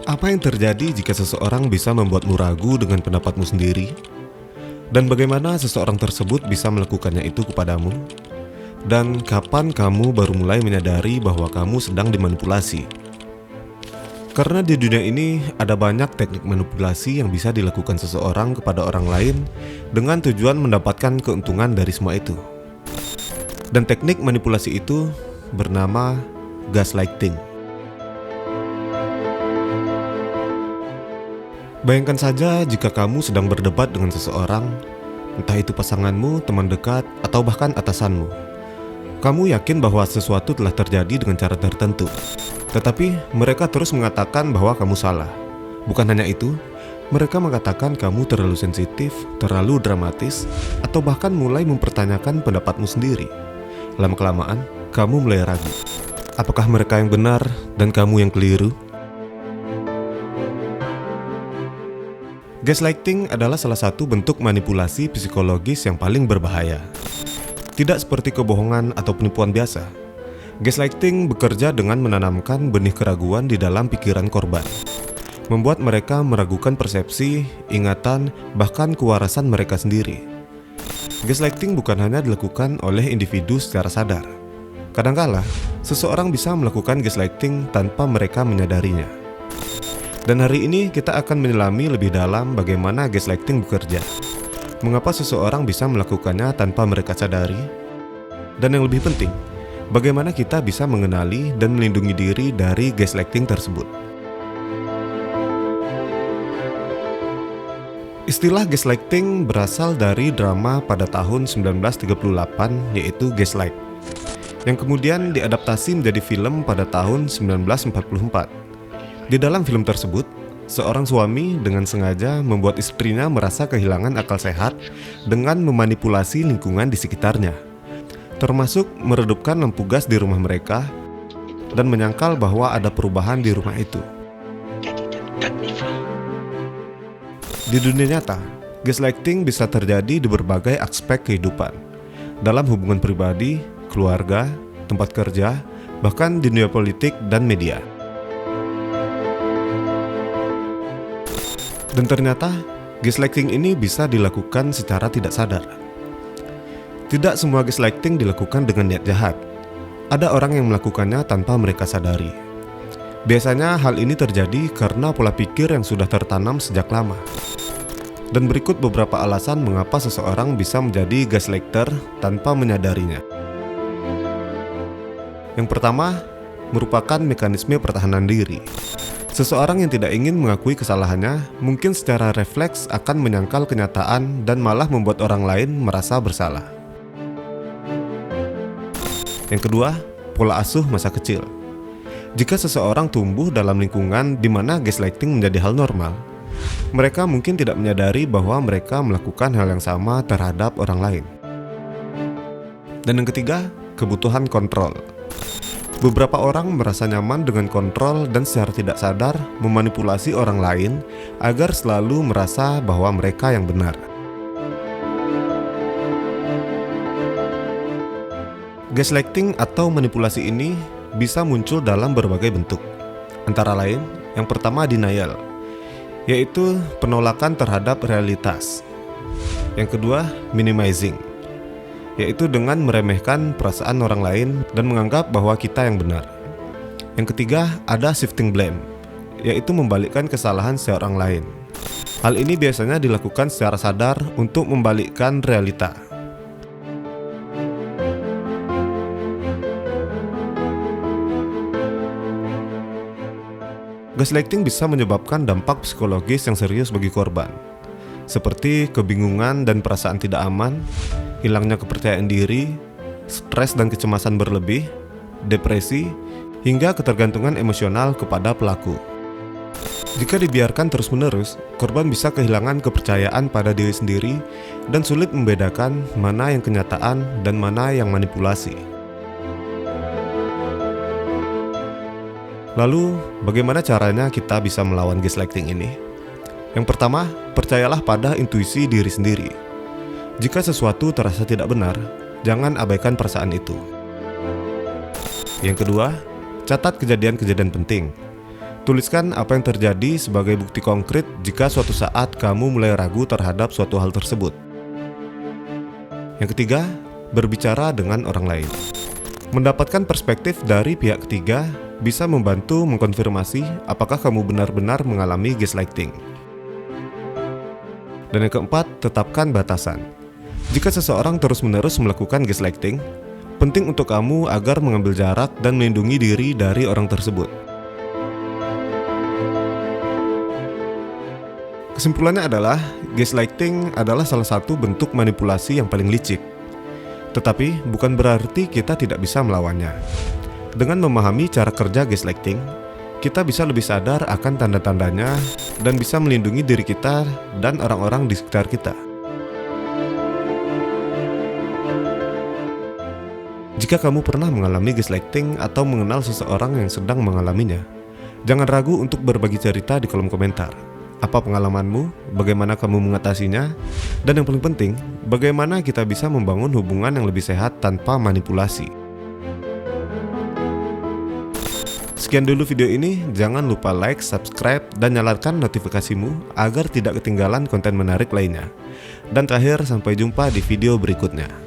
Apa yang terjadi jika seseorang bisa membuatmu ragu dengan pendapatmu sendiri? Dan bagaimana seseorang tersebut bisa melakukannya itu kepadamu? Dan kapan kamu baru mulai menyadari bahwa kamu sedang dimanipulasi? Karena di dunia ini ada banyak teknik manipulasi yang bisa dilakukan seseorang kepada orang lain dengan tujuan mendapatkan keuntungan dari semua itu. Dan teknik manipulasi itu bernama gaslighting. Bayangkan saja jika kamu sedang berdebat dengan seseorang, entah itu pasanganmu, teman dekat, atau bahkan atasanmu. Kamu yakin bahwa sesuatu telah terjadi dengan cara tertentu, tetapi mereka terus mengatakan bahwa kamu salah. Bukan hanya itu, mereka mengatakan kamu terlalu sensitif, terlalu dramatis, atau bahkan mulai mempertanyakan pendapatmu sendiri. Lama-kelamaan, kamu mulai ragu. Apakah mereka yang benar dan kamu yang keliru? Gaslighting adalah salah satu bentuk manipulasi psikologis yang paling berbahaya. Tidak seperti kebohongan atau penipuan biasa. Gaslighting bekerja dengan menanamkan benih keraguan di dalam pikiran korban, membuat mereka meragukan persepsi, ingatan, bahkan kewarasan mereka sendiri. Gaslighting bukan hanya dilakukan oleh individu secara sadar. Kadangkala, seseorang bisa melakukan gaslighting tanpa mereka menyadarinya. Dan hari ini kita akan menyelami lebih dalam bagaimana gaslighting bekerja, mengapa seseorang bisa melakukannya tanpa mereka sadari, dan yang lebih penting, bagaimana kita bisa mengenali dan melindungi diri dari gaslighting tersebut. Istilah gaslighting berasal dari drama pada tahun 1938 yaitu Gaslight, yang kemudian diadaptasi menjadi film pada tahun 1944. Di dalam film tersebut, seorang suami dengan sengaja membuat istrinya merasa kehilangan akal sehat dengan memanipulasi lingkungan di sekitarnya, termasuk meredupkan lampu gas di rumah mereka dan menyangkal bahwa ada perubahan di rumah itu. Di dunia nyata, gaslighting bisa terjadi di berbagai aspek kehidupan, dalam hubungan pribadi, keluarga, tempat kerja, bahkan di dunia politik dan media. Dan ternyata, gaslighting ini bisa dilakukan secara tidak sadar. Tidak semua gaslighting dilakukan dengan niat jahat. Ada orang yang melakukannya tanpa mereka sadari. Biasanya hal ini terjadi karena pola pikir yang sudah tertanam sejak lama. Dan berikut beberapa alasan mengapa seseorang bisa menjadi gaslighter tanpa menyadarinya. Yang pertama, merupakan mekanisme pertahanan diri. Seseorang yang tidak ingin mengakui kesalahannya mungkin secara refleks akan menyangkal kenyataan dan malah membuat orang lain merasa bersalah. Yang kedua, pola asuh masa kecil. Jika seseorang tumbuh dalam lingkungan di mana gaslighting menjadi hal normal, mereka mungkin tidak menyadari bahwa mereka melakukan hal yang sama terhadap orang lain. Dan yang ketiga, kebutuhan kontrol. Beberapa orang merasa nyaman dengan kontrol dan secara tidak sadar memanipulasi orang lain agar selalu merasa bahwa mereka yang benar. Gaslighting atau manipulasi ini bisa muncul dalam berbagai bentuk. Antara lain, yang pertama denial, yaitu penolakan terhadap realitas. Yang kedua, minimizing, yaitu dengan meremehkan perasaan orang lain dan menganggap bahwa kita yang benar. Yang ketiga, ada shifting blame, yaitu membalikkan kesalahan seorang lain. Hal ini biasanya dilakukan secara sadar untuk membalikkan realita. Gaslighting bisa menyebabkan dampak psikologis yang serius bagi korban, seperti kebingungan dan perasaan tidak aman, hilangnya kepercayaan diri, stres dan kecemasan berlebih, depresi, hingga ketergantungan emosional kepada pelaku. Jika dibiarkan terus-menerus, korban bisa kehilangan kepercayaan pada diri sendiri dan sulit membedakan mana yang kenyataan dan mana yang manipulasi. Lalu, bagaimana caranya kita bisa melawan gaslighting ini? Yang pertama, percayalah pada intuisi diri sendiri. Jika sesuatu terasa tidak benar, jangan abaikan perasaan itu. Yang kedua, catat kejadian-kejadian penting. Tuliskan apa yang terjadi sebagai bukti konkret jika suatu saat kamu mulai ragu terhadap suatu hal tersebut. Yang ketiga, berbicara dengan orang lain. Mendapatkan perspektif dari pihak ketiga bisa membantu mengkonfirmasi apakah kamu benar-benar mengalami gaslighting. Dan yang keempat, tetapkan batasan. Jika seseorang terus-menerus melakukan gaslighting, penting untuk kamu agar mengambil jarak dan melindungi diri dari orang tersebut. Kesimpulannya adalah, gaslighting adalah salah satu bentuk manipulasi yang paling licik. Tetapi bukan berarti kita tidak bisa melawannya. Dengan memahami cara kerja gaslighting, kita bisa lebih sadar akan tanda-tandanya dan bisa melindungi diri kita dan orang-orang di sekitar kita. Jika kamu pernah mengalami gaslighting atau mengenal seseorang yang sedang mengalaminya, jangan ragu untuk berbagi cerita di kolom komentar. Apa pengalamanmu, bagaimana kamu mengatasinya, dan yang paling penting, bagaimana kita bisa membangun hubungan yang lebih sehat tanpa manipulasi. Sekian dulu video ini, jangan lupa like, subscribe, dan nyalakan notifikasimu agar tidak ketinggalan konten menarik lainnya. Dan terakhir, sampai jumpa di video berikutnya.